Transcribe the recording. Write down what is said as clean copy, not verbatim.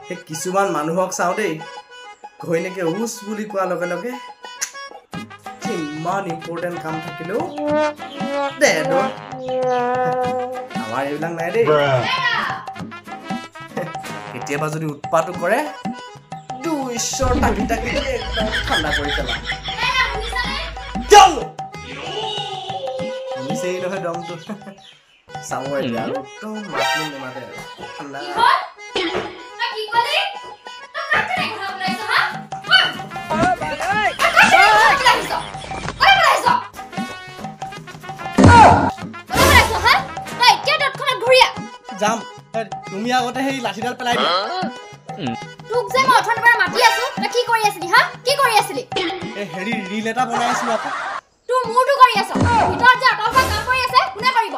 সেই কিছুমান মানুহক চাও দেই ঘৈণীয়েকে উচ বুলি কোৱাৰ লগে লগে ইমান ইম্পৰ্টেণ্ট কাম থাকিলেও দে আমাৰ এইবিলাক নাই দেই কেতিয়াবা যদি উৎপাতো কৰে ঈশ্বৰ টাকি টাকি একদম ঠাণ্ডা কৰি পেলা শুনিছেই নহয় দমটো চাব এতিয়া আৰু একদম মাতটো নেমাতে আৰু ঠাণ্ডা যাম তুমি আগতে সেই লাঠিডাল পেলাই দিয়া তোক যে মই অথনিৰ পৰা মাতি আছো তই কি কৰি আছিলি হা কি কৰি আছিলি এই হেৰি ৰিল এটা বনাই আছিলো আকৌ তোৰ মূৰটো কৰি আছ ভিতৰত যে আটাওটা কাম কৰি আছে কোনে কৰিব